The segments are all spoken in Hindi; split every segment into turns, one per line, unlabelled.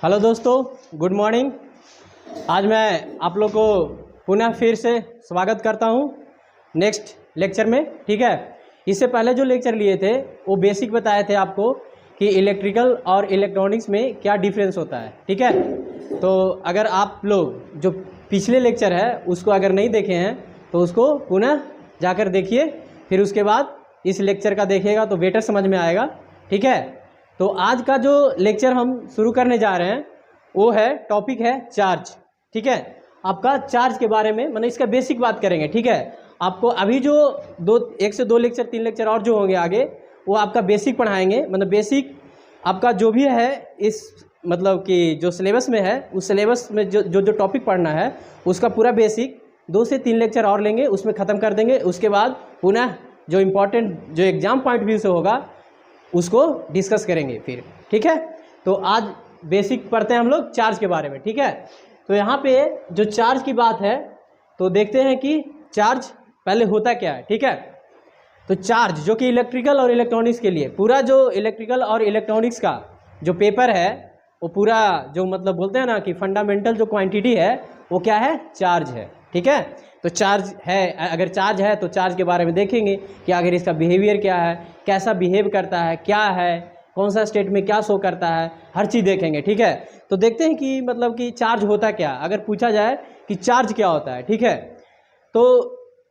हेलो दोस्तों, गुड मॉर्निंग। आज मैं आप लोग को पुनः फिर से स्वागत करता हूं नेक्स्ट लेक्चर में। ठीक है, इससे पहले जो लेक्चर लिए थे वो बेसिक बताए थे आपको कि इलेक्ट्रिकल और इलेक्ट्रॉनिक्स में क्या डिफरेंस होता है। ठीक है, तो अगर आप लोग जो पिछले लेक्चर है उसको अगर नहीं देखे हैं तो उसको पुनः जाकर देखिए, फिर उसके बाद इस लेक्चर का देखिएगा तो बेटर समझ में आएगा। ठीक है, तो आज का जो लेक्चर हम शुरू करने जा रहे हैं वो है, टॉपिक है चार्ज। ठीक है, आपका चार्ज के बारे में मतलब इसका बेसिक बात करेंगे। ठीक है, आपको अभी जो एक से दो लेक्चर 3 लेक्चर और जो होंगे आगे वो आपका बेसिक पढ़ाएंगे। मतलब बेसिक आपका जो भी है इस मतलब कि जो सिलेबस में है उस सिलेबस में जो टॉपिक पढ़ना है उसका पूरा बेसिक 2 से 3 लेक्चर और लेंगे, उसमें ख़त्म कर देंगे। उसके बाद पुनः जो इम्पोर्टेंट जो एग्जाम पॉइंट व्यू से होगा उसको डिस्कस करेंगे फिर। ठीक है, तो आज बेसिक पढ़ते हैं हम लोग चार्ज के बारे में। ठीक है, तो यहाँ पे जो चार्ज की बात है तो देखते हैं कि चार्ज पहले होता क्या है। ठीक है, तो चार्ज जो कि इलेक्ट्रिकल और इलेक्ट्रॉनिक्स के लिए पूरा जो इलेक्ट्रिकल और इलेक्ट्रॉनिक्स का जो पेपर है वो पूरा जो मतलब बोलते हैं ना कि फंडामेंटल जो क्वांटिटी है वो क्या है, चार्ज है। ठीक है, तो चार्ज है, अगर चार्ज है तो चार्ज के बारे में देखेंगे कि अगर इसका बिहेवियर क्या है, कैसा बिहेव करता है, क्या है, कौन सा स्टेट में क्या शो करता है, हर चीज़ देखेंगे। ठीक है, तो देखते हैं कि मतलब कि चार्ज होता क्या, अगर पूछा जाए कि चार्ज क्या होता है। ठीक है, तो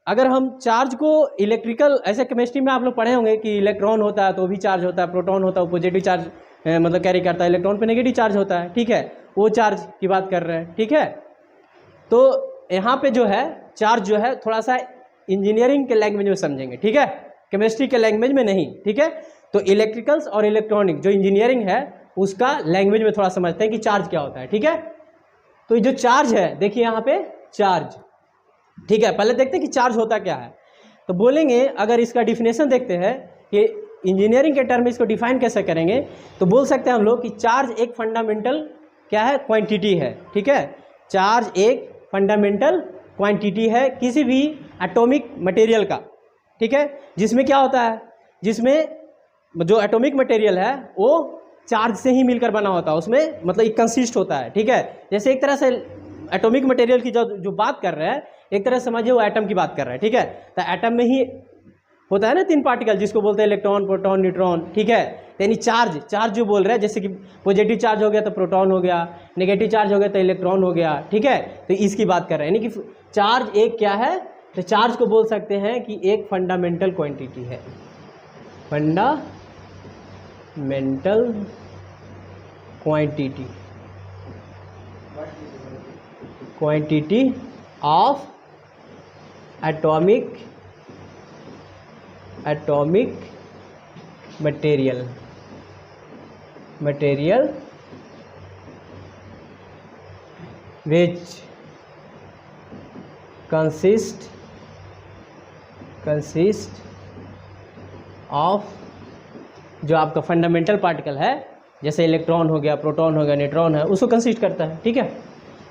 अगर हम चार्ज को इलेक्ट्रिकल ऐसे केमिस्ट्री में आप लोग पढ़े होंगे कि इलेक्ट्रॉन होता है तो भी चार्ज होता है, प्रोटॉन होता है पॉजिटिव चार्ज मतलब कैरी करता है, इलेक्ट्रॉन पे नेगेटिव चार्ज होता है। ठीक है, वो चार्ज की बात कर रहे हैं। ठीक है, तो यहाँ पे जो है चार्ज जो है थोड़ा सा इंजीनियरिंग के लैंग्वेज में समझेंगे। ठीक है, केमिस्ट्री के लैंग्वेज में नहीं। ठीक है, तो इलेक्ट्रिकल्स और इलेक्ट्रॉनिक जो इंजीनियरिंग है उसका लैंग्वेज में थोड़ा समझते हैं कि चार्ज क्या होता है। ठीक है, तो जो चार्ज है देखिए यहाँ पे चार्ज। ठीक है, पहले देखते हैं कि चार्ज होता क्या है। तो बोलेंगे, अगर इसका डिफिनेशन देखते हैं कि इंजीनियरिंग के टर्म में इसको डिफाइन कैसे करेंगे, तो बोल सकते हैं हम लोग कि चार्ज एक फंडामेंटल क्या है, क्वांटिटी है। ठीक है, चार्ज एक फंडामेंटल क्वांटिटी है किसी भी एटॉमिक मटेरियल का। ठीक है, जिसमें क्या होता है, जिसमें जो एटॉमिक मटेरियल है वो चार्ज से ही मिलकर बना होता है, उसमें मतलब एक कंसिस्ट होता है। ठीक है, जैसे एक तरह से एटॉमिक मटेरियल की जो बात कर रहे हैं एक तरह से समझिए वो एटम की बात कर रहे हैं। ठीक है, तो एटम में ही होता है ना 3 पार्टिकल जिसको बोलते हैं इलेक्ट्रॉन, प्रोटॉन, न्यूट्रॉन। ठीक है, यानी चार्ज जो बोल रहे हैं जैसे कि पॉजिटिव चार्ज हो गया तो प्रोटॉन हो गया, नेगेटिव चार्ज हो गया तो इलेक्ट्रॉन हो गया। ठीक है, तो इसकी बात कर रहे हैं, यानी कि चार्ज एक क्या है, तो चार्ज को बोल सकते हैं कि एक फंडामेंटल क्वांटिटी है, fundamental quantity of atomic material which consist of जो आपका फंडामेंटल पार्टिकल है जैसे इलेक्ट्रॉन हो गया, प्रोटॉन हो गया, न्यूट्रॉन है, उसको कंसिस्ट करता है। ठीक है,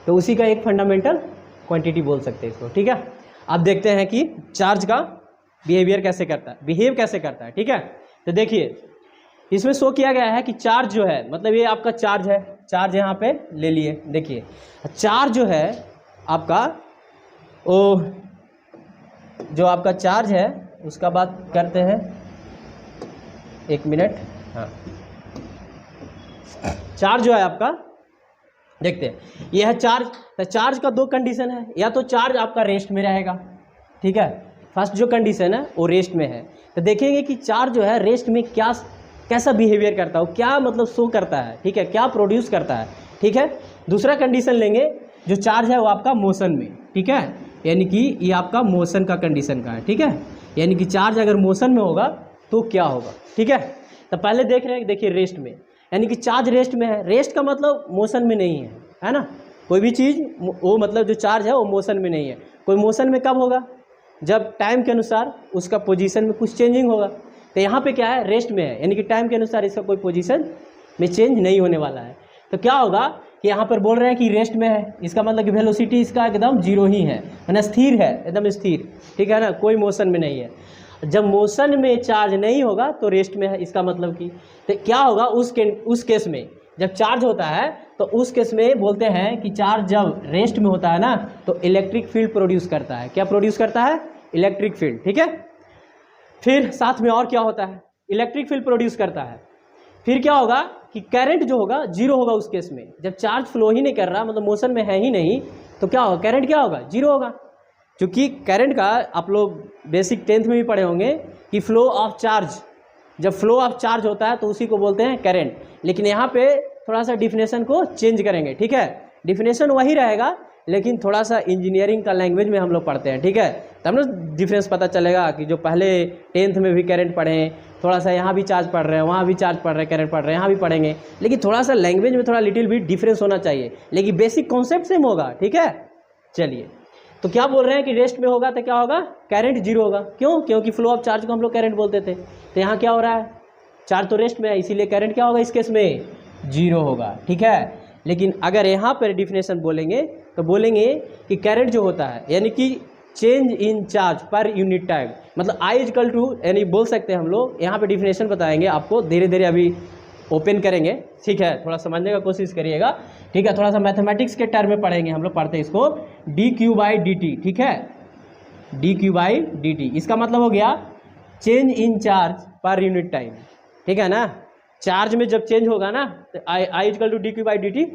तो उसी का एक फंडामेंटल क्वांटिटी बोल सकते हैं इसको। ठीक है, अब देखते हैं कि चार्ज का बिहेवियर कैसे करता है, बिहेव कैसे करता है। ठीक है, तो देखिए इसमें शो किया गया है कि चार्ज जो है मतलब ये आपका चार्ज है, चार्ज यहाँ पे ले लिए। देखिए चार्ज जो है आपका वो जो आपका चार्ज है उसका बात करते हैं, 1 मिनट। हाँ, चार्ज जो है आपका देखते हैं यह है चार्ज। तो चार्ज का 2 कंडीशन है, या तो चार्ज आपका रेस्ट में रहेगा। ठीक है, फर्स्ट जो कंडीशन है वो रेस्ट में है। तो देखेंगे कि चार्ज जो है रेस्ट में कैसा बिहेवियर करता है, क्या मतलब शो करता है। ठीक है, क्या प्रोड्यूस करता है। ठीक है, दूसरा कंडीशन लेंगे जो चार्ज है वो आपका मोशन में। ठीक है, यानी कि ये आपका मोशन का कंडीशन का है। ठीक है, यानी कि चार्ज अगर मोशन में होगा तो क्या होगा। ठीक है, तो पहले देख रहे हैं, देखिए रेस्ट में, यानी कि चार्ज रेस्ट में है। रेस्ट का मतलब मोशन में नहीं है ना, कोई भी चीज़ वो मतलब जो चार्ज है वो मोशन में नहीं है। कोई मोशन में कब होगा, जब टाइम के अनुसार उसका पोजीशन में कुछ चेंजिंग होगा। तो यहाँ पे क्या है, रेस्ट में है, यानी कि टाइम के अनुसार इसका कोई पोजीशन में चेंज नहीं होने वाला है। तो क्या होगा कि यहाँ पर बोल रहे हैं कि रेस्ट में है, इसका मतलब कि वेलोसिटी इसका एकदम 0 ही है ना, स्थिर है, एकदम स्थिर। ठीक है ना, कोई मोशन में नहीं है। जब मोशन में चार्ज नहीं होगा तो रेस्ट में है, इसका मतलब कि तो क्या होगा उस केस में जब चार्ज होता है तो उस केस में बोलते हैं कि चार्ज जब रेस्ट में होता है ना तो इलेक्ट्रिक फील्ड प्रोड्यूस करता है। क्या प्रोड्यूस करता है? Electric field. ठीक है, फिर साथ में और क्या होता है? इलेक्ट्रिक फील्ड प्रोड्यूस करता है। फिर क्या होगा कि करंट जो होगा जीरो होगा उस केस में। जब चार्ज फ्लो ही नहीं कर रहा, मतलब मोशन में है ही नहीं, तो क्या होगा? करंट क्या होगा? जीरो होगा। क्योंकि करंट का आप लोग बेसिक 10th में भी पढ़े होंगे कि फ्लो ऑफ चार्ज, जब फ्लो ऑफ चार्ज होता है तो उसी को बोलते हैं करंट। लेकिन यहाँ पे थोड़ा सा डिफिनेशन को चेंज करेंगे। ठीक है, डिफिनेशन वही रहेगा लेकिन थोड़ा सा इंजीनियरिंग का लैंग्वेज में हम लोग पढ़ते हैं। ठीक है, तब ना डिफरेंस पता चलेगा कि जो पहले 10th में भी करंट पढ़े हैं, थोड़ा सा यहाँ भी चार्ज पढ़ रहे हैं, वहाँ भी चार्ज पढ़ रहे हैं, करंट पढ़ रहे हैं, यहाँ भी पढ़ेंगे, लेकिन थोड़ा सा लैंग्वेज में थोड़ा लिटिल भी डिफरेंस होना चाहिए, लेकिन बेसिक कॉन्सेप्ट सेम होगा। ठीक है, चलिए, तो क्या बोल रहे हैं कि रेस्ट में होगा तो क्या होगा? करंट जीरो होगा। क्यों? क्योंकि फ्लो ऑफ चार्ज को हम लोग करंट बोलते थे। तो यहाँ क्या हो रहा है? चार्ज तो रेस्ट में है, इसीलिए करंट क्या होगा इस केस में? जीरो होगा। ठीक है, लेकिन अगर यहाँ पर डिफिनेशन बोलेंगे तो बोलेंगे कि करंट जो होता है यानी कि change in charge per unit time, मतलब I इक्वल टू, यानी बोल सकते हैं हम लोग, यहाँ पे डिफिनेशन बताएंगे आपको, धीरे धीरे अभी ओपन करेंगे। ठीक है, थोड़ा समझने का कोशिश करिएगा। ठीक है, थोड़ा सा मैथमेटिक्स के टर्म में पढ़ेंगे, हम लोग पढ़ते हैं इसको dq/dt। ठीक है, dq/dt इसका मतलब हो गया change in charge per unit time. ठीक है ना, चार्ज में जब चेंज होगा ना तो I इक्वल टू dq/dt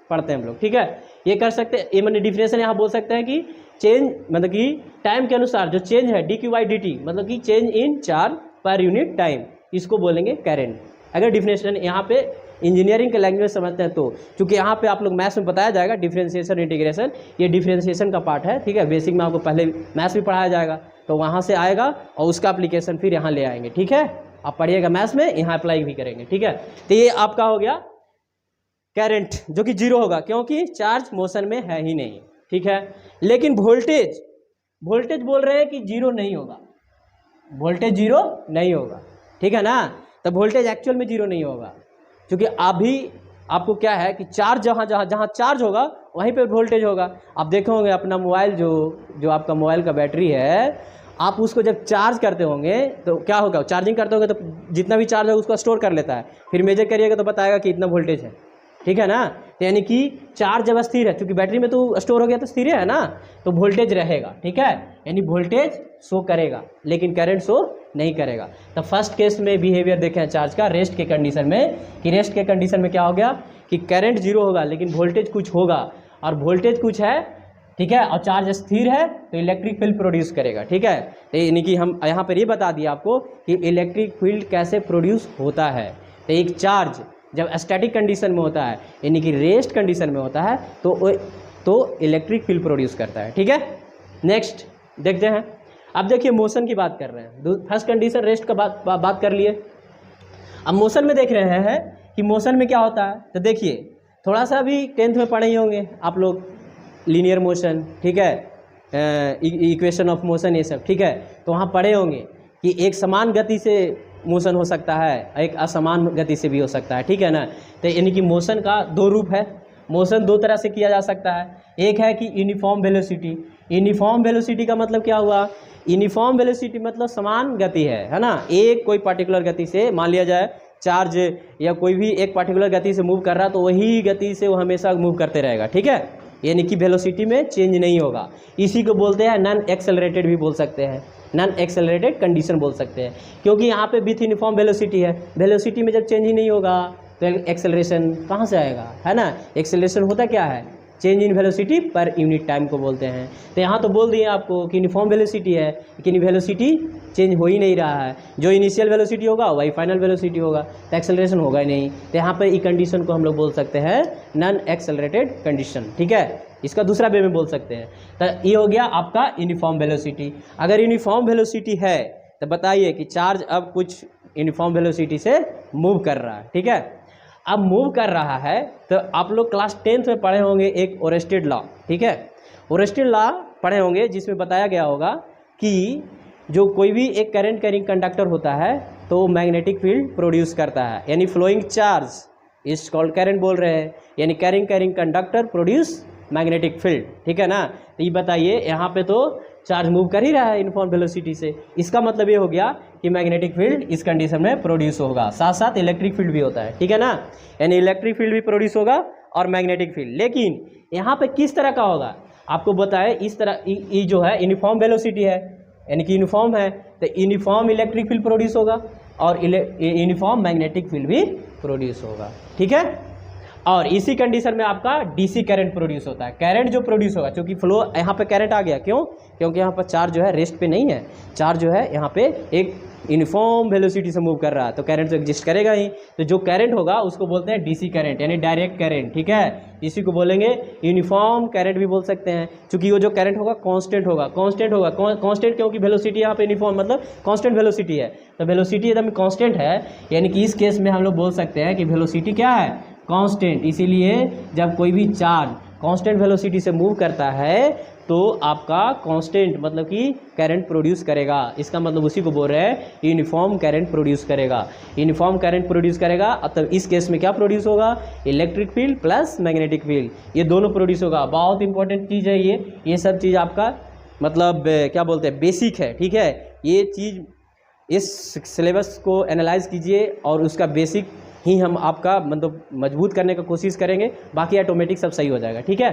पढ़ते हैं हम लोग। ठीक है, ये कर सकते हैं, ये मैंने डिफिनेशन यहाँ बोल सकते हैं कि चेंज मतलब कि टाइम के अनुसार जो चेंज है dq/dt मतलब कि change in charge per unit time, इसको बोलेंगे करंट। अगर डिफिनेशन यहाँ पे इंजीनियरिंग के लैंग्वेज समझते हैं तो, क्योंकि यहाँ पे आप लोग मैथ्स में बताया जाएगा डिफरेंशिएशन इंटीग्रेशन, ये डिफरेंशिएशन का पार्ट है। ठीक है, बेसिक में आपको पहले मैथ्स भी पढ़ाया जाएगा, तो वहाँ से आएगा और उसका एप्लीकेशन फिर यहाँ ले आएंगे। ठीक है, आप पढ़िएगा मैथ्स में, यहाँ अप्लाई भी करेंगे। ठीक है, तो ये आपका हो गया करंट जो कि जीरो होगा क्योंकि चार्ज मोशन में है ही नहीं। ठीक है, लेकिन वोल्टेज बोल रहे हैं कि जीरो नहीं होगा, वोल्टेज जीरो नहीं होगा। ठीक है ना, तो वोल्टेज एक्चुअल में जीरो नहीं होगा, क्योंकि अभी आपको क्या है कि चार्ज जहाँ चार्ज होगा वहीं पे वोल्टेज होगा। आप देखे होंगे अपना मोबाइल, जो आपका मोबाइल का बैटरी है, आप उसको जब चार्ज करते होंगे तो क्या होगा? चार्जिंग करते होंगे तो जितना भी चार्ज होगा उसको स्टोर कर लेता है, फिर मेजर करिएगा तो बताएगा कि इतना वोल्टेज है। ठीक है ना, तो यानी कि चार्ज जब स्थिर है, क्योंकि बैटरी में तो स्टोर हो गया तो स्थिर है ना, तो वोल्टेज रहेगा। ठीक है, यानी वोल्टेज शो करेगा लेकिन करंट शो नहीं करेगा। तो फर्स्ट केस में बिहेवियर देखें चार्ज का रेस्ट के कंडीशन में, कि रेस्ट के कंडीशन में क्या हो गया कि करंट जीरो होगा लेकिन वोल्टेज कुछ होगा, और वोल्टेज कुछ है। ठीक है, और चार्ज स्थिर है तो इलेक्ट्रिक फील्ड प्रोड्यूस करेगा। ठीक है, तो यानी कि हम यहाँ पर ये बता दिया आपको कि इलेक्ट्रिक फील्ड कैसे प्रोड्यूस होता है। तो एक चार्ज जब स्टैटिक कंडीशन में होता है यानी कि रेस्ट कंडीशन में होता है तो इलेक्ट्रिक फील्ड प्रोड्यूस करता है। ठीक है, नेक्स्ट देखते हैं। अब देखिए मोशन की बात कर रहे हैं, फर्स्ट कंडीशन रेस्ट का बात कर लिए। अब मोशन में देख रहे हैं कि मोशन में क्या होता है। तो देखिए थोड़ा सा भी 10th में पढ़े ही होंगे आप लोग, लीनियर मोशन। ठीक है, इक्वेशन ऑफ मोशन, ये सब। ठीक है, तो वहाँ पढ़े होंगे कि एक समान गति से मोशन हो सकता है, एक असमान गति से भी हो सकता है। ठीक है ना, तो यानी कि मोशन का दो रूप है। मोशन दो तरह से किया जा सकता है, एक है कि यूनिफॉर्म वेलोसिटी। यूनिफॉर्म वेलोसिटी का मतलब क्या हुआ? यूनिफॉर्म वेलोसिटी मतलब समान गति है ना, एक कोई पर्टिकुलर गति से, मान लिया जाए चार्ज या कोई भी एक पर्टिकुलर गति से मूव कर रहा तो वही गति से वो हमेशा मूव करते रहेगा। ठीक है, यानी कि वेलोसिटी में चेंज नहीं होगा। इसी को बोलते हैं नॉन एक्सेलरेटेड भी बोल सकते हैं, नॉन एक्सेलरेटेड कंडीशन बोल सकते हैं, क्योंकि यहाँ पे विथ यूनिफॉर्म वेलोसिटी है। वेलोसिटी में जब चेंज ही नहीं होगा तो एक्सेलरेशन कहाँ से आएगा, है ना। एक्सेलरेशन होता क्या है? Change in velocity per unit time को बोलते हैं। तो यहाँ तो बोल दिए आपको कि यूनिफॉर्म वेलोसिटी है, लेकिन वेलोसिटी चेंज हो ही नहीं रहा है। जो इनिशियल वेलोसिटी होगा वही फाइनल वेलोसिटी होगा, तो एक्सेलरेशन होगा ही नहीं। तो यहाँ पर ई कंडीशन को हम लोग बोल सकते हैं नॉन एक्सेलरेटेड कंडीशन। ठीक है, इसका दूसरा वे में बोल सकते हैं। तो ये हो गया आपका यूनिफॉर्म वेलोसिटी। अगर यूनिफॉर्म वेलोसिटी है तो बताइए कि चार्ज अब कुछ यूनिफॉर्म वेलोसिटी से मूव कर रहा है। ठीक है, अब मूव कर रहा है तो आप लोग क्लास 10th में पढ़े होंगे एक ओरेस्टेड लॉ। ठीक है, ओरेस्टेड लॉ पढ़े होंगे जिसमें बताया गया होगा कि जो कोई भी एक करंट कैरिंग कंडक्टर होता है तो वो मैग्नेटिक फील्ड प्रोड्यूस करता है, यानी flowing charge is called current बोल रहे हैं, यानी carrying conductor produce magnetic field. ठीक है ना, तो ये बताइए यहाँ पे तो चार्ज मूव कर ही रहा है यूनिफॉर्म वेलोसिटी से। इसका मतलब ये हो गया कि मैग्नेटिक फील्ड इस कंडीशन में प्रोड्यूस होगा, साथ साथ इलेक्ट्रिक फील्ड भी होता है, ठीक है ना। यानी इलेक्ट्रिक फील्ड भी प्रोड्यूस होगा और मैग्नेटिक फील्ड। लेकिन यहाँ पे किस तरह का होगा आपको बताए, इस तरह ये जो है यूनिफॉर्म वेलोसिटी है, यानी कि यूनिफॉर्म है, तो यूनिफॉर्म इलेक्ट्रिक फील्ड प्रोड्यूस होगा और यूनिफॉर्म मैग्नेटिक फील्ड भी प्रोड्यूस होगा, ठीक है। और इसी कंडीशन में आपका डीसी करंट प्रोड्यूस होता है। करंट जो प्रोड्यूस होगा, क्योंकि फ्लो यहाँ पे करंट आ गया, क्यों? क्योंकि यहाँ पर चार्ज जो है रेस्ट पे नहीं है, चार्ज जो है यहाँ पे एक यूनिफॉर्म वेलोसिटी से मूव कर रहा है, तो करंट तो एग्जिस्ट करेगा ही। तो जो करंट होगा उसको बोलते हैं डीसी करंट, यानी डायरेक्ट करंट, ठीक है। इसी को बोलेंगे यूनिफॉर्म करंट भी बोल सकते हैं, क्योंकि वो जो करंट होगा कांस्टेंट होगा, कांस्टेंट होगा, कांस्टेंट क्योंकि वेलोसिटी यहाँ पे यूनिफॉर्म मतलब कांस्टेंट वेलोसिटी है, तो वेलोसिटी एकदम कांस्टेंट है, यानी कि इस केस में हम लोग बोल सकते हैं कि वेलोसिटी क्या है, कांस्टेंट। इसीलिए जब कोई भी चार्ज कांस्टेंट वेलोसिटी से मूव करता है तो आपका कांस्टेंट मतलब कि करंट प्रोड्यूस करेगा। इसका मतलब उसी को बोल रहे हैं यूनिफॉर्म करंट प्रोड्यूस करेगा, यूनिफॉर्म करंट प्रोड्यूस करेगा। तब इस केस में क्या प्रोड्यूस होगा, electric field plus magnetic field, ये दोनों प्रोड्यूस होगा। बहुत इंपॉर्टेंट चीज़ है ये सब चीज़ आपका मतलब क्या बोलते हैं बेसिक है, ठीक है। ये चीज़ इस सिलेबस को एनालाइज कीजिए और उसका बेसिक ही हम आपका मतलब मजबूत करने का कोशिश करेंगे, बाकी ऑटोमेटिक सब सही हो जाएगा, ठीक है।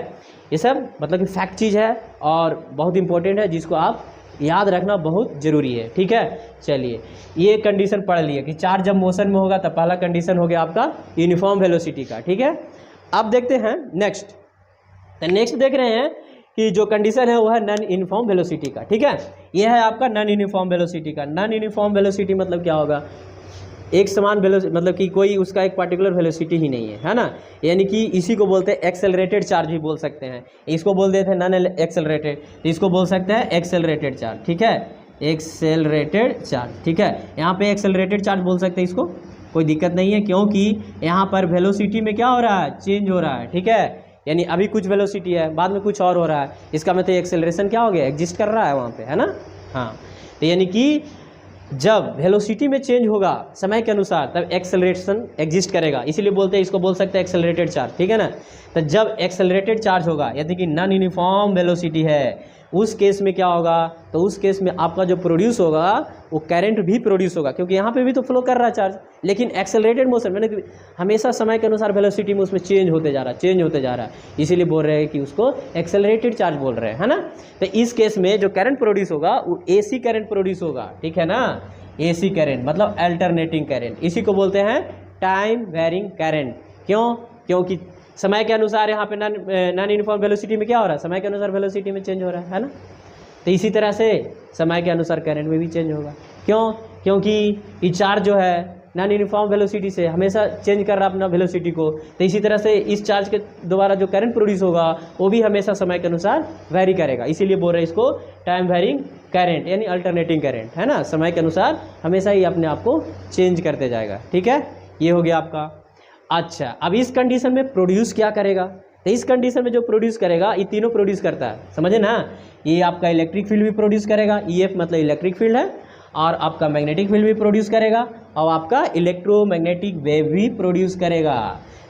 ये सब मतलब कि फैक्ट चीज़ है और बहुत इंपॉर्टेंट है, जिसको आप याद रखना बहुत ज़रूरी है, ठीक है। चलिए ये कंडीशन पढ़ लिए कि चार्ज जब मोशन में होगा तब पहला कंडीशन हो गया आपका यूनिफॉर्म वेलोसिटी का, ठीक है। अब देखते हैं नेक्स्ट, तो नेक्स्ट देख रहे हैं कि जो कंडीशन है वो है नॉन यूनिफॉर्म वेलोसिटी का, ठीक है। ये है आपका नॉन यूनिफॉर्म वेलोसिटी का। नॉन यूनिफॉर्म वेलोसिटी मतलब क्या होगा, एक समान वेलोसिटी मतलब कि कोई उसका एक पार्टिकुलर वेलोसिटी ही नहीं है ना, यानी कि इसी को बोलते हैं एक्सेलरेटेड चार्ज भी बोल सकते हैं। इसको बोल देते हैं नॉन एक्सेलरेटेड, तो इसको बोल सकते हैं एक्सेलरेटेड चार्ज, ठीक है, एक्सेलरेटेड चार्ज, ठीक है। यहाँ पे एक्सेलरेटेड चार्ज बोल सकते हैं इसको, कोई दिक्कत नहीं है, क्योंकि यहाँ पर वेलोसिटी में क्या हो रहा है, चेंज हो रहा है, ठीक है। यानी अभी कुछ वेलोसिटी है, बाद में कुछ और हो रहा है, इसका मतलब एक्सेलरेशन क्या हो गया, एग्जिस्ट कर रहा है वहाँ पे, है ना। हाँ, तो यानी कि जब वेलोसिटी में चेंज होगा समय के अनुसार तब एक्सेलरेशन एग्जिस्ट करेगा, इसीलिए बोलते हैं, इसको बोल सकते हैं एक्सेलरेटेड चार्ज, ठीक है ना। तो जब एक्सेलरेटेड चार्ज होगा यानी कि नॉन यूनिफॉर्म वेलोसिटी है, उस केस में क्या होगा, तो उस केस में आपका जो प्रोड्यूस होगा वो करंट भी प्रोड्यूस होगा, क्योंकि यहाँ पे भी तो फ्लो कर रहा है चार्ज, लेकिन एक्सेलरेटेड मोशन मैंने हमेशा समय के अनुसार वेलोसिटी में उसमें चेंज होते जा रहा है, इसीलिए बोल रहे हैं कि उसको एक्सेलरेटेड चार्ज बोल रहे हैं, है ना। तो इस केस में जो करंट प्रोड्यूस होगा वो एसी करंट प्रोड्यूस होगा, ठीक है ना। एसी करंट मतलब अल्टरनेटिंग करंट, इसी को बोलते हैं टाइम वेरिंग करंट। क्यों? क्योंकि समय के अनुसार यहाँ पे नॉन यूनिफॉर्म वेलोसिटी में क्या हो रहा है, समय के अनुसार वेलोसिटी में चेंज हो रहा है ना। तो इसी तरह से समय के अनुसार करंट में भी चेंज होगा। क्यों? क्योंकि ये चार्ज जो है नॉन यूनिफॉर्म वेलोसिटी से हमेशा चेंज कर रहा है अपना वेलोसिटी को, तो इसी तरह से इस चार्ज के द्वारा जो करंट प्रोड्यूस होगा वो भी हमेशा समय के अनुसार वेरी करेगा, इसीलिए बोल रहे हैं इसको टाइम वेरिंग करंट यानी अल्टरनेटिंग करंट, है ना। समय के अनुसार हमेशा ही अपने आप को चेंज करते जाएगा, ठीक है। ये हो गया आपका। अच्छा, अब इस कंडीशन में प्रोड्यूस क्या करेगा, तो इस कंडीशन में जो प्रोड्यूस करेगा ये तीनों प्रोड्यूस करता है, समझे ना। ये आपका इलेक्ट्रिक फील्ड भी प्रोड्यूस करेगा, EF मतलब इलेक्ट्रिक फील्ड है, और आपका मैग्नेटिक फील्ड भी प्रोड्यूस करेगा, और आपका इलेक्ट्रोमैग्नेटिक वेव भी प्रोड्यूस करेगा।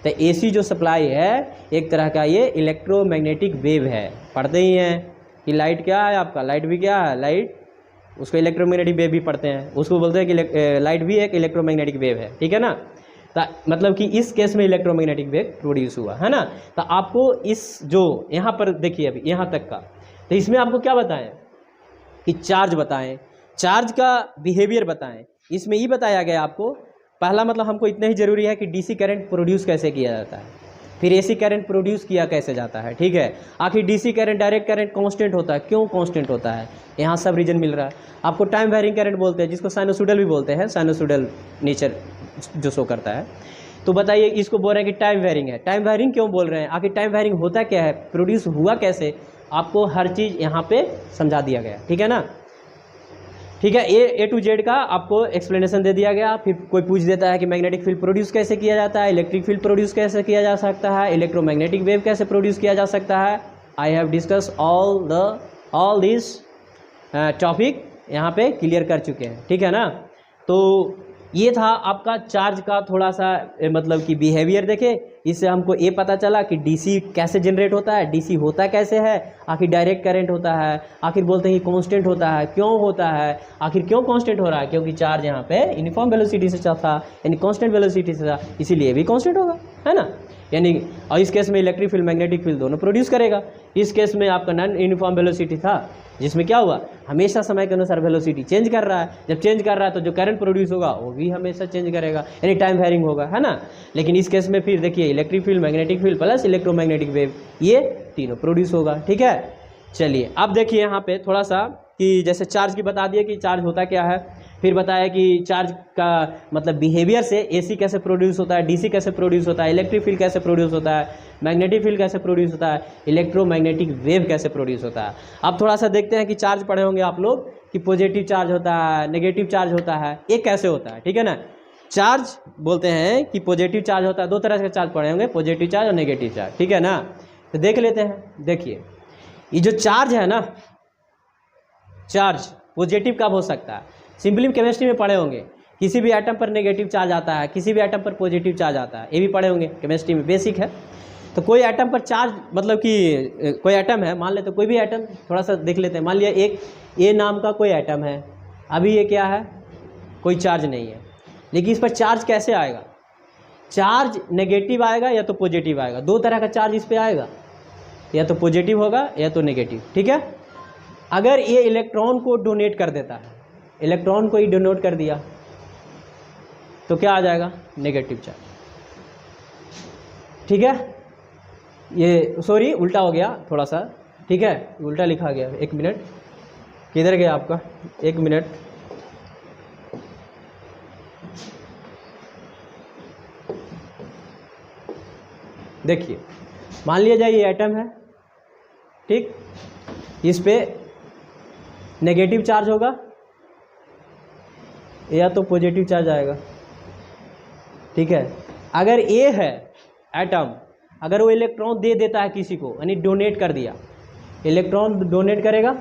तो AC जो सप्लाई है एक तरह का ये इलेक्ट्रोमैग्नेटिक वेव है, पढ़ते ही हैं कि लाइट क्या है आपका, लाइट भी क्या है, लाइट उसको इलेक्ट्रोमैग्नेटिक वेव भी पढ़ते हैं, उसको बोलते हैं कि लाइट भी एक इलेक्ट्रोमैग्नेटिक वेव है, ठीक है ना। मतलब कि इस केस में इलेक्ट्रोमैग्नेटिक वेव प्रोड्यूस हुआ, है ना। तो आपको इस जो यहाँ पर देखिए अभी यहाँ तक का, तो इसमें आपको क्या बताएं कि चार्ज बताएं, चार्ज का बिहेवियर बताएं। इसमें ये बताया गया आपको, पहला मतलब हमको इतना ही ज़रूरी है कि डीसी करंट प्रोड्यूस कैसे किया जाता है, फिर एसी करंट प्रोड्यूस किया कैसे जाता है, ठीक है। आखिर DC current direct current constant होता है, क्यों कांस्टेंट होता है, यहाँ सब रीजन मिल रहा है आपको। टाइम वेरिंग करंट बोलते हैं, जिसको साइनोसॉइडल भी बोलते हैं, साइनोसॉइडल नेचर जो शो करता है। तो बताइए, इसको बोल रहे हैं कि टाइम वेरिंग है। टाइम वेरिंग क्यों बोल रहे हैं, आखिर टाइम वेरिंग होता क्या है, प्रोड्यूस हुआ कैसे, आपको हर चीज़ यहाँ पे समझा दिया गया, ठीक है ना। ठीक है, A to Z का आपको एक्सप्लेनेशन दे दिया गया। फिर कोई पूछ देता है कि मैग्नेटिक फील्ड प्रोड्यूस कैसे किया जाता है, इलेक्ट्रिक फील्ड प्रोड्यूस कैसे किया जा सकता है, इलेक्ट्रोमैग्नेटिक वेव कैसे प्रोड्यूस किया जा सकता है। I have discuss all this topic यहाँ पे क्लियर कर चुके हैं, ठीक है ना। तो ये था आपका चार्ज का थोड़ा सा मतलब कि बिहेवियर देखे। इससे हमको ये पता चला कि डीसी कैसे जनरेट होता है, डीसी होता कैसे है, आखिर डायरेक्ट करंट होता है, आखिर बोलते हैं कांस्टेंट होता है, क्यों होता है, आखिर क्यों कांस्टेंट हो रहा है, क्योंकि चार्ज यहाँ पे यूनिफॉर्म वेलोसिटी से था, यानी कांस्टेंट वेलोसिटी से था, इसीलिए भी कांस्टेंट होगा, है ना। यानी और इस केस में इलेक्ट्रिक फील्ड मैग्नेटिक फील्ड दोनों प्रोड्यूस करेगा। इस केस में आपका नॉन यूनिफॉर्म वेलोसिटी था, जिसमें क्या हुआ, हमेशा समय के अनुसार वेलोसिटी चेंज कर रहा है। जब चेंज कर रहा है तो जो करंट प्रोड्यूस होगा वो भी हमेशा चेंज करेगा, यानी टाइम वेरिंग होगा, है ना। लेकिन इस केस में फिर देखिए electric field, magnetic field plus electromagnetic wave, ये तीनों प्रोड्यूस होगा, ठीक है। चलिए अब देखिए यहाँ पे थोड़ा सा कि जैसे चार्ज की बता दिए कि चार्ज होता क्या है, फिर बताया कि चार्ज का मतलब बिहेवियर से एसी कैसे प्रोड्यूस होता है, डीसी कैसे प्रोड्यूस होता है, इलेक्ट्रिक फील्ड कैसे प्रोड्यूस होता है, मैग्नेटिक फील्ड कैसे प्रोड्यूस होता है, इलेक्ट्रोमैग्नेटिक वेव कैसे प्रोड्यूस होता है। अब थोड़ा सा देखते हैं कि चार्ज पढ़े होंगे आप लोग कि पॉजिटिव चार्ज होता है, नेगेटिव चार्ज होता है, ये कैसे होता है, ठीक है ना। चार्ज बोलते हैं कि पॉजिटिव चार्ज होता है, दो तरह के चार्ज पढ़े होंगे, पॉजिटिव चार्ज और नेगेटिव चार्ज, ठीक है ना। तो देख लेते हैं। देखिए ये जो चार्ज है ना, चार्ज पॉजिटिव कब हो सकता है, सिंपली केमिस्ट्री में पढ़े होंगे, किसी भी एटम पर नेगेटिव चार्ज आता है, किसी भी एटम पर पॉजिटिव चार्ज आता है, ये भी पढ़े होंगे केमिस्ट्री में, बेसिक है। तो कोई एटम पर चार्ज मतलब कि कोई एटम है, मान लेते कोई भी एटम, थोड़ा सा देख लेते हैं। मान लिया एक ए नाम का कोई एटम है, अभी ये क्या है, कोई चार्ज नहीं है, लेकिन इस पर चार्ज कैसे आएगा, चार्ज नेगेटिव आएगा या तो पॉजिटिव आएगा, दो तरह का चार्ज इस पर आएगा, या तो पॉजिटिव होगा या तो नेगेटिव, ठीक है। अगर ये इलेक्ट्रॉन को डोनेट कर देता है, इलेक्ट्रॉन को ही डोनेट कर दिया तो क्या आ जाएगा, नेगेटिव चार्ज, ठीक है। ये सॉरी उल्टा हो गया थोड़ा सा, ठीक है, उल्टा लिखा गया। एक मिनट, किधर गया आपका, एक मिनट, देखिए मान लिया जाए ये एटम है, ठीक, इस पे नेगेटिव चार्ज होगा या तो पॉजिटिव चार्ज आएगा, ठीक है। अगर ए है एटम, अगर वो इलेक्ट्रॉन दे देता है किसी को, यानी डोनेट कर दिया, इलेक्ट्रॉन डोनेट करेगा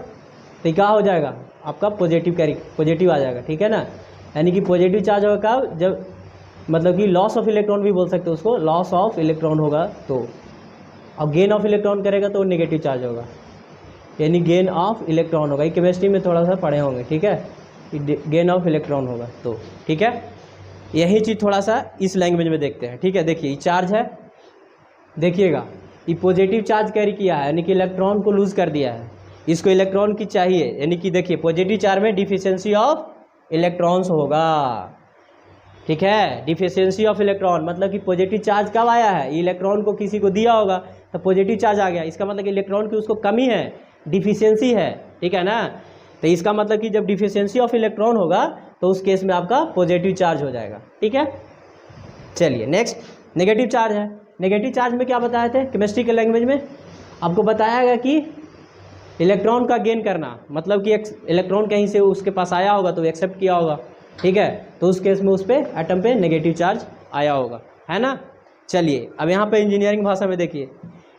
तो क्या हो जाएगा आपका पॉजिटिव आ जाएगा, ठीक है ना। यानी कि पॉजिटिव चार्ज होगा कब, जब मतलब कि लॉस ऑफ इलेक्ट्रॉन भी बोल सकते हो उसको, लॉस ऑफ इलेक्ट्रॉन होगा तो, अब गेन ऑफ इलेक्ट्रॉन करेगा तो नेगेटिव चार्ज होगा, यानी गेन ऑफ इलेक्ट्रॉन होगा। ये केमिस्ट्री में थोड़ा सा पढ़े होंगे, ठीक है, गेन ऑफ इलेक्ट्रॉन होगा तो, ठीक है। यही चीज़ थोड़ा सा इस लैंग्वेज में देखते हैं, ठीक है। देखिए ये चार्ज है, देखिएगा ये पॉजिटिव चार्ज कैरी किया है, यानी कि इलेक्ट्रॉन को लूज कर दिया है, इसको इलेक्ट्रॉन की चाहिए, यानी कि देखिए पॉजिटिव चार्ज में डिफिशियंसी ऑफ इलेक्ट्रॉन्स होगा, ठीक है। डिफिशियंसी ऑफ इलेक्ट्रॉन मतलब कि पॉजिटिव चार्ज कब आया है, इलेक्ट्रॉन को किसी को दिया होगा तो पॉजिटिव चार्ज आ गया, इसका मतलब कि इलेक्ट्रॉन की उसको कमी है, डिफिशियंसी है, ठीक है ना। तो इसका मतलब कि जब डिफिशियंसी ऑफ इलेक्ट्रॉन होगा तो उस केस में आपका पॉजिटिव चार्ज हो जाएगा, ठीक है। चलिए नेक्स्ट नेगेटिव चार्ज है। नेगेटिव चार्ज में क्या बताए थे केमिस्ट्री के लैंग्वेज में, आपको बताया गया कि इलेक्ट्रॉन का गेन करना, मतलब कि इलेक्ट्रॉन कहीं से उसके पास आया होगा तो एक्सेप्ट किया होगा, ठीक है, तो उस केस में उस पर एटम पे नेगेटिव चार्ज आया होगा, है ना। चलिए अब यहाँ पे इंजीनियरिंग भाषा में देखिए,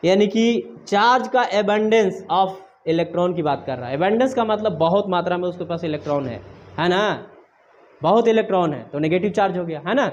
यानी कि चार्ज का एबंडेंस ऑफ इलेक्ट्रॉन की बात कर रहा है। एबंडेंस का मतलब बहुत मात्रा में उसके पास इलेक्ट्रॉन है ना, बहुत इलेक्ट्रॉन है तो नेगेटिव चार्ज हो गया, है ना।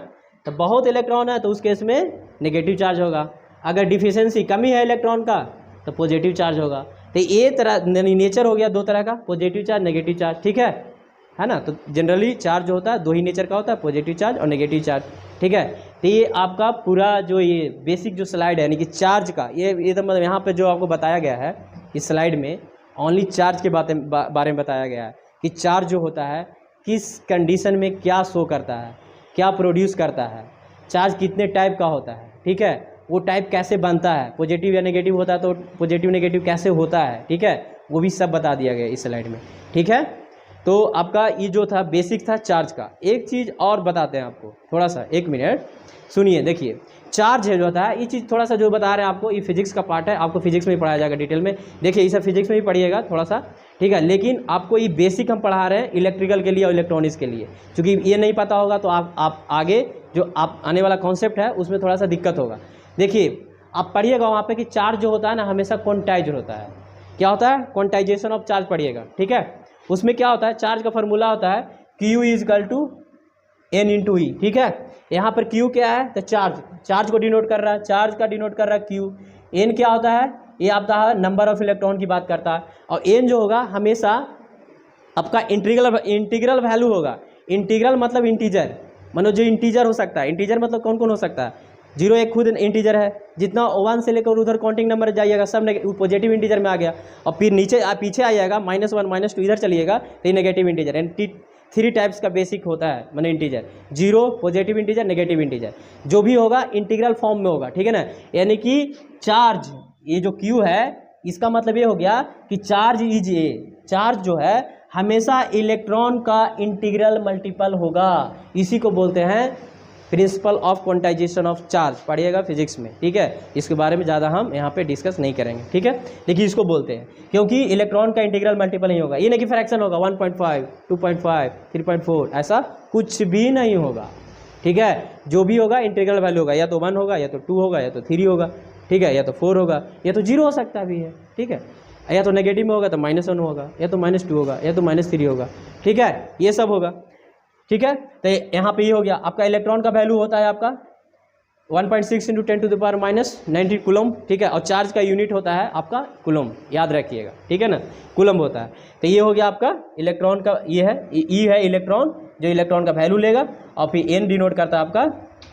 तो बहुत इलेक्ट्रॉन है तो उस केस में नेगेटिव चार्ज होगा, अगर डिफिशियंसी कमी है इलेक्ट्रॉन का तो पॉजिटिव चार्ज होगा। तो ये तरह नेचर हो गया दो तरह का, पॉजिटिव चार्ज नेगेटिव चार्ज, ठीक है ना। तो जनरली चार्ज जो होता है दो ही नेचर का होता है, पॉजिटिव चार्ज और नेगेटिव चार्ज, ठीक है। तो ये आपका पूरा जो ये बेसिक जो स्लाइड है यानी कि चार्ज का, ये तो मतलब यहाँ पे जो आपको बताया गया है इस स्लाइड में ओनली चार्ज के बारे में बताया गया है कि चार्ज जो होता है किस कंडीशन में क्या शो करता है, क्या प्रोड्यूस करता है, चार्ज कितने टाइप का होता है, ठीक है, वो टाइप कैसे बनता है, पॉजिटिव या नेगेटिव होता है तो पॉजिटिव नेगेटिव कैसे होता है, ठीक है, वो भी सब बता दिया गया इस स्लाइड में, ठीक है। तो आपका ये जो था बेसिक था चार्ज का। एक चीज़ और बताते हैं आपको, थोड़ा सा एक मिनट सुनिए। देखिए चार्ज है जो होता है, ये चीज़ थोड़ा सा जो बता रहे हैं आपको, ये फिजिक्स का पार्ट है, आपको फिजिक्स में ही पढ़ाया जाएगा डिटेल में। देखिए ये सब फिजिक्स में ही पढ़िएगा थोड़ा सा, ठीक है, लेकिन आपको ये बेसिक हम पढ़ा रहे हैं इलेक्ट्रिकल के लिए और इलेक्ट्रॉनिक्स के लिए, क्योंकि ये नहीं पता होगा तो आप आगे जो आप आने वाला कॉन्सेप्ट है उसमें थोड़ा सा दिक्कत होगा। देखिए आप पढ़िएगा वहाँ पे कि चार्ज जो होता है ना हमेशा क्वांटाइज होता है। क्या होता है, क्वांटाइजेशन ऑफ चार्ज पढ़िएगा, ठीक है। उसमें क्या होता है, चार्ज का फॉर्मूला होता है Q equal to n into e, ठीक है। यहाँ पर q क्या है, तो चार्ज को डिनोट कर रहा है, चार्ज का डिनोट कर रहा है q। n क्या होता है, ये आता है नंबर ऑफ इलेक्ट्रॉन की बात करता है। और n जो होगा हमेशा आपका इंटीग्रल वैल्यू होगा। इंटीग्रल मतलब इंटीजर, मानो जो इंटीजर हो सकता है। इंटीजर मतलब कौन कौन हो सकता है, 0 एक खुद इंटीजर है, जितना 1 से लेकर उधर काउंटिंग नंबर जाइएगा सब पॉजिटिव इंटीजर में आ गया। और फिर नीचे पीछे आ जाएगा -1 -2 इधर चलिएगा तो ये नेगेटिव इंटीजर। एंड 3 टाइप्स का बेसिक होता है माने integer, 0 positive integer negative integer, जो भी होगा इंटीग्रल फॉर्म में होगा, ठीक है ना। यानी कि चार्ज, ये जो Q है इसका मतलब ये हो गया कि चार्ज इज ए, चार्ज जो है हमेशा इलेक्ट्रॉन का इंटीग्रल मल्टीपल होगा। इसी को बोलते हैं principle of quantization of charge, पढ़िएगा फिजिक्स में, ठीक है। इसके बारे में ज़्यादा हम यहाँ पे डिस्कस नहीं करेंगे, ठीक है। लेकिन इसको बोलते हैं क्योंकि इलेक्ट्रॉन का इंटीग्रल मल्टीपल नहीं होगा। ये नहीं कि फ्रैक्शन होगा 1.5 2.5 3.4, ऐसा कुछ भी नहीं होगा, ठीक है। जो भी होगा इंटीग्रल वैल्यू होगा, या तो 1 होगा, या तो 2 होगा, या तो 3 होगा, ठीक है, या तो 4 होगा, या तो 0 हो सकता भी है, ठीक है। या तो नेगेटिव में होगा तो -1 होगा, या तो -2 होगा, या तो -3 होगा, ठीक है। ये सब होगा, ठीक है। तो यहाँ पे ये हो गया आपका इलेक्ट्रॉन का वैल्यू होता है आपका 1.6 × 10⁻⁻90 कूलम, ठीक है। और चार्ज का यूनिट होता है आपका कूलम, याद रखिएगा, ठीक है ना, कूलम होता है। तो ये हो गया आपका इलेक्ट्रॉन का, ये है ई है इलेक्ट्रॉन, जो इलेक्ट्रॉन का वैल्यू लेगा, और फिर एन डिनोट करता है आपका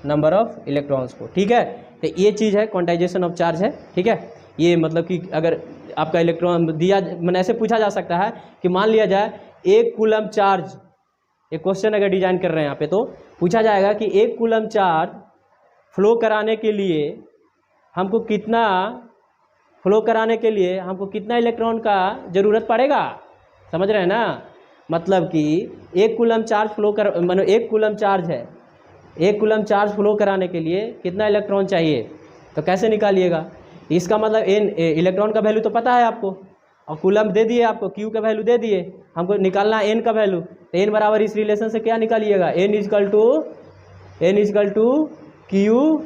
नंबर ऑफ इलेक्ट्रॉन्स को, ठीक है। तो ये चीज़ है क्वांटाइजेशन ऑफ चार्ज है, ठीक है। ये मतलब कि अगर आपका इलेक्ट्रॉन दिया, मैंने ऐसे पूछा जा सकता है कि मान लिया जाए 1 कूलम चार्ज, एक क्वेश्चन अगर डिजाइन कर रहे हैं यहाँ पे तो पूछा जाएगा कि 1 कूलम चार्ज फ्लो कराने के लिए हमको कितना इलेक्ट्रॉन का ज़रूरत पड़ेगा, समझ रहे हैं ना। मतलब कि 1 कूलम चार्ज मानो 1 कूलम चार्ज है, 1 कूलम चार्ज फ्लो कराने के लिए कितना इलेक्ट्रॉन चाहिए, तो कैसे निकालिएगा। इसका मतलब एन, इलेक्ट्रॉन का वैल्यू तो पता है आपको, और कूलम दे दिए आपको, क्यू का वैल्यू दे दिए, हमको निकालना एन का वैल्यू। तो एन बराबर इस रिलेशन से क्या निकालिएगा, n equal to q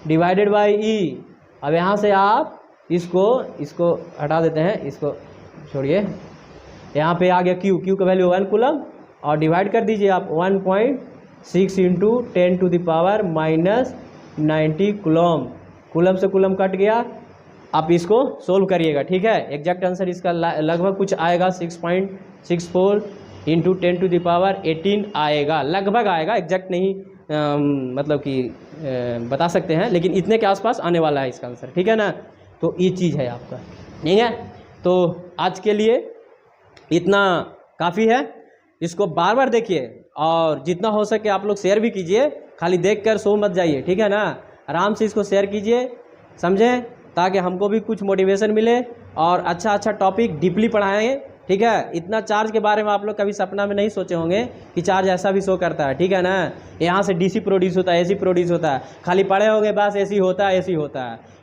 divided by e. अब यहाँ से आप इसको हटा देते हैं, इसको छोड़िए, यहाँ पे आ गया क्यू का वैल्यू 1 कूलम, और डिवाइड कर दीजिए आप 1.6 × 10⁻⁻90 कूलम। कूलम से कूलम कट गया, आप इसको सोल्व करिएगा, ठीक है। एग्जैक्ट आंसर इसका लगभग कुछ आएगा 6.64 × 10⁻18 आएगा, लगभग आएगा, एग्जैक्ट नहीं मतलब कि बता सकते हैं, लेकिन इतने के आसपास आने वाला है इसका आंसर, ठीक है ना। तो ये चीज़ है आपका, नहीं है। तो आज के लिए इतना काफ़ी है, इसको बार बार देखिए, और जितना हो सके आप लोग शेयर भी कीजिए, खाली देखकर सो मत जाइए, ठीक है ना। आराम से इसको शेयर कीजिए, समझें, ताकि हमको भी कुछ मोटिवेशन मिले और अच्छा टॉपिक डीपली पढ़ाएंगे, ठीक है। इतना चार्ज के बारे में आप लोग कभी सपना में नहीं सोचे होंगे कि चार्ज ऐसा भी शो करता है, ठीक है ना। यहाँ से डीसी प्रोड्यूस होता है, एसी प्रोड्यूस होता है, खाली पढ़े होंगे बस एसी होता है,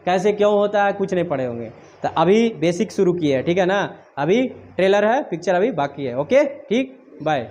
कैसे क्यों होता है कुछ नहीं पढ़े होंगे। तो अभी बेसिक शुरू किए है, ठीक है ना। अभी ट्रेलर है, पिक्चर अभी बाकी है, ओके, ठीक, बाय।